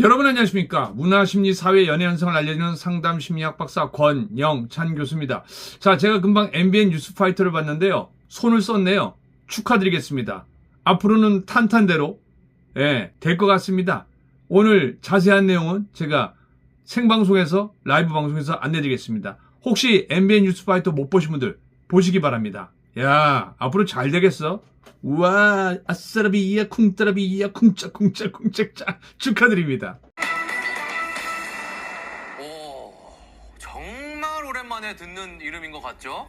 여러분 안녕하십니까? 문화심리 사회 연애 현상을 알려주는 상담 심리학 박사 권영찬 교수입니다. 자, 제가 금방 MBN 뉴스파이터를 봤는데요. 손을 썼네요. 축하드리겠습니다. 앞으로는 탄탄대로 될 것 같습니다. 오늘 자세한 내용은 제가 생방송에서 라이브 방송에서 안내드리겠습니다. 혹시 MBN 뉴스파이터 못 보신 분들 보시기 바랍니다. 야, 앞으로 잘 되겠어? 우와, 아싸라비야 쿵따라비야 쿵짝쿵짝쿵짝짝 축하드립니다. 오, 정말 오랜만에 듣는 이름인 것 같죠?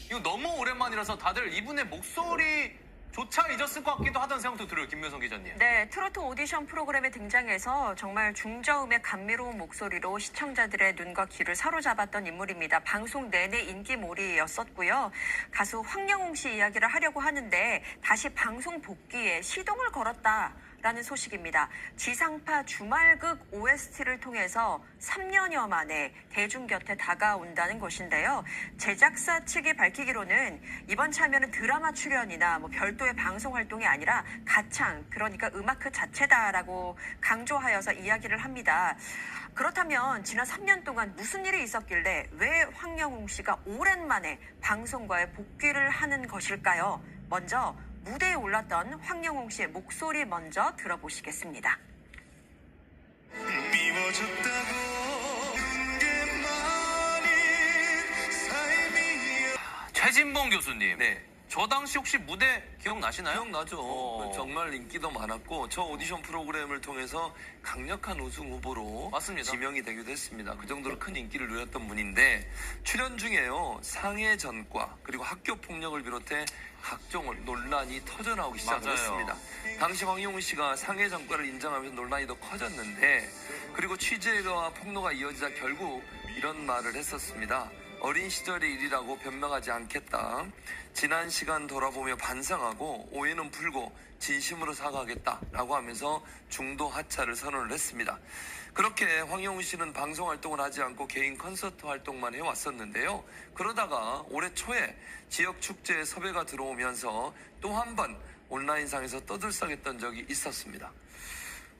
이거 너무 오랜만이라서 다들 이분의 목소리조차 잊었을 것 같기도 하다는 생각도 들어요, 김묘성 기자님. 네, 트로트 오디션 프로그램에 등장해서 정말 중저음의 감미로운 목소리로 시청자들의 눈과 귀를 사로잡았던 인물입니다. 방송 내내 인기몰이였었고요. 가수 황영웅 씨 이야기를 하려고 하는데 다시 방송 복귀에 시동을 걸었다. 라는 소식입니다. 지상파 주말극 OST를 통해서 3년여 만에 대중 곁에 다가온다는 것인데요. 제작사 측이 밝히기로는 이번 참여는 드라마 출연이나 별도의 방송 활동이 아니라 가창, 그러니까 음악 그 자체다라고 강조하여서 이야기를 합니다. 그렇다면 지난 3년 동안 무슨 일이 있었길래 왜 황영웅 씨가 오랜만에 방송과의 복귀를 하는 것일까요? 먼저 무대에 올랐던 황영웅 씨의 목소리 먼저 들어보시겠습니다. 최진봉 교수님. 네. 저 당시 혹시 무대 기억나시나요? 기억나죠. 정말 인기도 많았고 저 오디션 프로그램을 통해서 강력한 우승 후보로 맞습니다. 지명이 되기도 했습니다. 그 정도로 큰 인기를 누렸던 분인데 출연 중에요. 상해 전과 그리고 학교 폭력을 비롯해 각종 논란이 터져나오기 시작을 맞아요. 했습니다. 당시 황영웅 씨가 상해 전과를 인정하면서 논란이 더 커졌는데 그리고 취재와 폭로가 이어지자 결국 이런 말을 했었습니다. 어린 시절의 일이라고 변명하지 않겠다. 지난 시간 돌아보며 반성하고 오해는 풀고 진심으로 사과하겠다라고 하면서 중도 하차를 선언을 했습니다. 그렇게 황영웅 씨는 방송 활동을 하지 않고 개인 콘서트 활동만 해왔었는데요. 그러다가 올해 초에 지역 축제에 섭외가 들어오면서 또 한 번 온라인상에서 떠들썩했던 적이 있었습니다.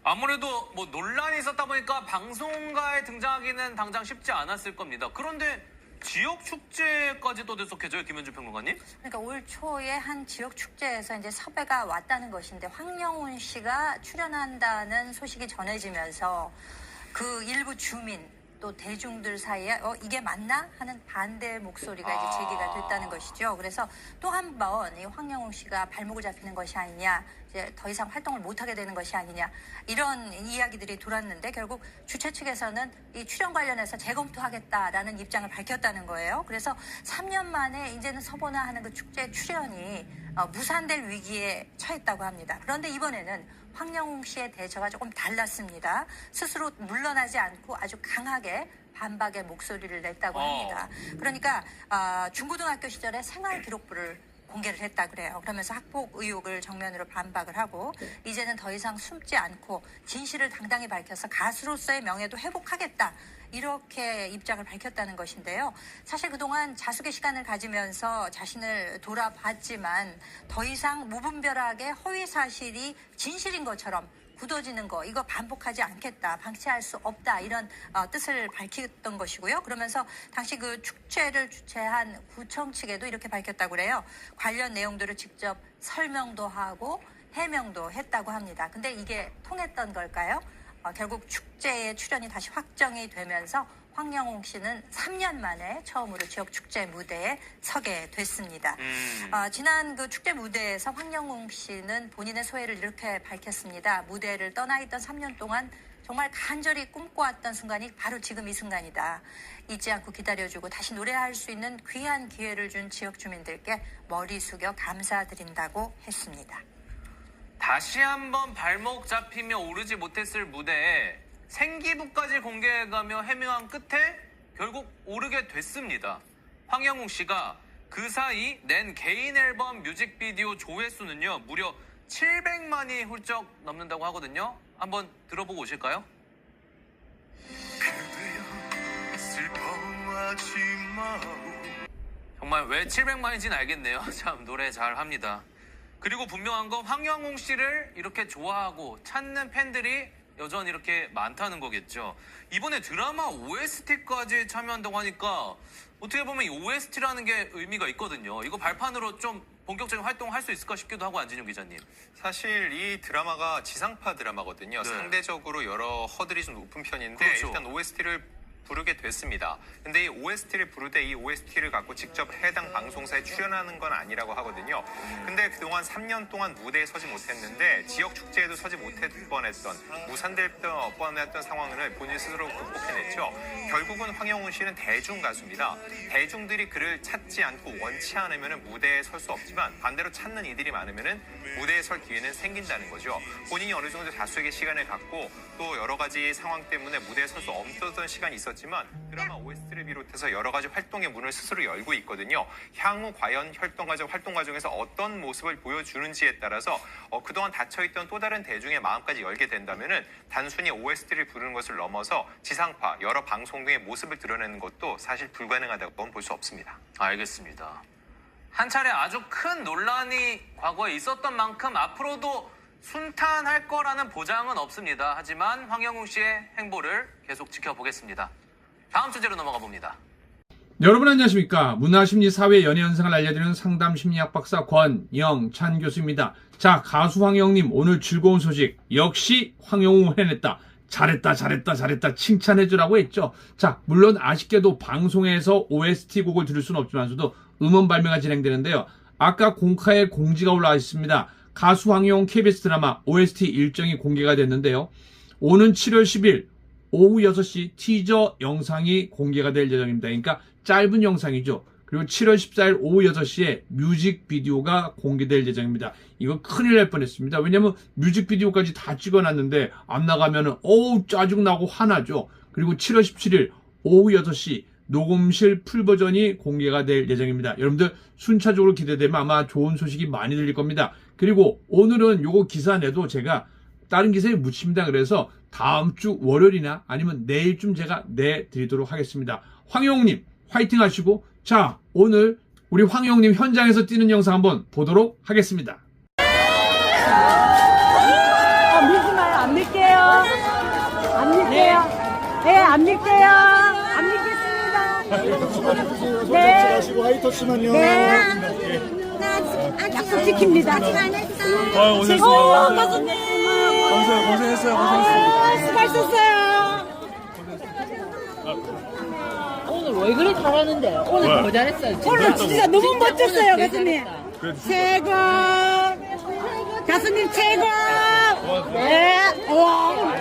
아무래도 논란이 있었다 보니까 방송가에 등장하기는 당장 쉽지 않았을 겁니다. 그런데 지역 축제까지 떠들썩해져요, 김현주 평론가님? 그러니까 올 초에 한 지역 축제에서 이제 섭외가 왔다는 것인데 황영훈 씨가 출연한다는 소식이 전해지면서 그 일부 주민 또 대중들 사이에 이게 맞나 하는 반대 목소리가 이제 제기가 됐다는 것이죠. 그래서 또 한 번 이 황영웅 씨가 발목을 잡히는 것이 아니냐, 이제 더 이상 활동을 못하게 되는 것이 아니냐 이런 이야기들이 돌았는데 결국 주최 측에서는 이 출연 관련해서 재검토하겠다라는 입장을 밝혔다는 거예요. 그래서 3년 만에 이제는 서보나 하는 그 축제 출연이 무산될 위기에 처했다고 합니다. 그런데 이번에는 황영웅 씨의 대처가 조금 달랐습니다. 스스로 물러나지 않고 아주 강하게 반박의 목소리를 냈다고 합니다. 그러니까 중고등학교 시절에 생활기록부를 공개를 했다 그래요. 그러면서 학폭 의혹을 정면으로 반박을 하고 이제는 더 이상 숨지 않고 진실을 당당히 밝혀서 가수로서의 명예도 회복하겠다. 이렇게 입장을 밝혔다는 것인데요. 사실 그동안 자숙의 시간을 가지면서 자신을 돌아봤지만 더 이상 무분별하게 허위 사실이 진실인 것처럼 굳어지는 거 이거 반복하지 않겠다. 방치할 수 없다. 이런 뜻을 밝혔던 것이고요. 그러면서 당시 그 축제를 주최한 구청 측에도 이렇게 밝혔다고 그래요. 관련 내용들을 직접 설명도 하고 해명도 했다고 합니다. 근데 이게 통했던 걸까요? 결국 축제에 출연이 다시 확정이 되면서 황영웅 씨는 3년 만에 처음으로 지역 축제 무대에 서게 됐습니다. 지난 그 축제 무대에서 황영웅 씨는 본인의 소회를 이렇게 밝혔습니다. 무대를 떠나 있던 3년 동안 정말 간절히 꿈꿔왔던 순간이 바로 지금 이 순간이다. 잊지 않고 기다려주고 다시 노래할 수 있는 귀한 기회를 준 지역 주민들께 머리 숙여 감사드린다고 했습니다. 다시 한번 발목 잡히며 오르지 못했을 무대에 생기부까지 공개해가며 해명한 끝에 결국 오르게 됐습니다. 황영웅 씨가 그 사이 낸 개인 앨범 뮤직비디오 조회수는요 무려 700만이 훌쩍 넘는다고 하거든요. 한번 들어보고 오실까요? 정말 왜 700만인지는 알겠네요. 참 노래 잘합니다. 그리고 분명한 건 황영웅 씨를 이렇게 좋아하고 찾는 팬들이 여전히 이렇게 많다는 거겠죠. 이번에 드라마 OST까지 참여한다고 하니까 어떻게 보면 이 OST라는 게 의미가 있거든요. 이거 발판으로 좀 본격적인 활동을 할 수 있을까 싶기도 하고, 안진용 기자님. 사실 이 드라마가 지상파 드라마거든요. 네. 상대적으로 여러 허들이 좀 높은 편인데 그렇죠. 일단 OST를 부르게 됐습니다. 근데 이 OST를 부르되 이 OST를 갖고 직접 해당 방송사에 출연하는 건 아니라고 하거든요. 근데 그동안 3년 동안 무대에 서지 못했는데 지역 축제에도 서지 못할 뻔했던, 무산될 뻔했던 상황을 본인 스스로 극복해냈죠. 결국은 황영훈 씨는 대중 가수입니다. 대중들이 그를 찾지 않고 원치 않으면 무대에 설 수 없지만 반대로 찾는 이들이 많으면 무대에 설 기회는 생긴다는 거죠. 본인이 어느 정도 자수에게 시간을 갖고 또 여러 가지 상황 때문에 무대에 설 수 없었던 시간이 있었지만 드라마 OST를 비롯해서 여러 가지 활동의 문을 스스로 열고 있거든요. 향후 과연 활동 과정에서 어떤 모습을 보여주는지에 따라서 그동안 닫혀있던 또 다른 대중의 마음까지 열게 된다면은 단순히 OST를 부르는 것을 넘어서 지상파 여러 방송 등의 모습을 드러내는 것도 사실 불가능하다고는 볼 수 없습니다. 알겠습니다. 한 차례 아주 큰 논란이 과거에 있었던 만큼 앞으로도 순탄할 거라는 보장은 없습니다. 하지만 황영웅 씨의 행보를 계속 지켜보겠습니다. 다음 주제로 넘어가 봅니다. 여러분 안녕하십니까. 문화심리 사회 연애 현상을 알려드리는 상담 심리학 박사 권영찬 교수입니다. 자, 가수 황영님 오늘 즐거운 소식. 역시 황영웅 해냈다. 잘했다 칭찬해주라고 했죠. 자, 물론 아쉽게도 방송에서 OST 곡을 들을 수는 없지만서도 음원 발매가 진행되는데요. 아까 공카에 공지가 올라와 있습니다. 가수 황영웅 KBS 드라마 OST 일정이 공개가 됐는데요. 오는 7월 10일 오후 6시 티저 영상이 공개가 될 예정입니다. 그러니까 짧은 영상이죠. 그리고 7월 14일 오후 6시에 뮤직비디오가 공개될 예정입니다. 이거 큰일 날 뻔했습니다. 왜냐면 뮤직비디오까지 다 찍어놨는데 안 나가면은 짜증나고 화나죠. 그리고 7월 17일 오후 6시 녹음실 풀버전이 공개가 될 예정입니다. 여러분들 순차적으로 기대되면 아마 좋은 소식이 많이 들릴 겁니다. 그리고 오늘은 요거 기사 내도 제가 다른 기사에 묻힙니다. 그래서 다음 주 월요일이나 아니면 내일쯤 제가 내드리도록 하겠습니다. 황영웅님 화이팅 하시고, 자, 오늘 우리 황영웅님 현장에서 뛰는 영상 한번 보도록 하겠습니다. 믿지 마요. 안 믿게요. 안 믿게요. 네, 안 믿게요. 안 믿겠습니다. 네. 하시고 화이터치만요. 네. 약속 지킵니다. 고생했습니다. 가수님. 고생했어요. 수고하셨어요. 오늘 왜 그래 잘하는데? 오늘 더 잘했어요. 오늘 진짜 너무 멋졌어요, 오늘 가수님. 잘했다. 최고. 가수님 최고. 네. 와.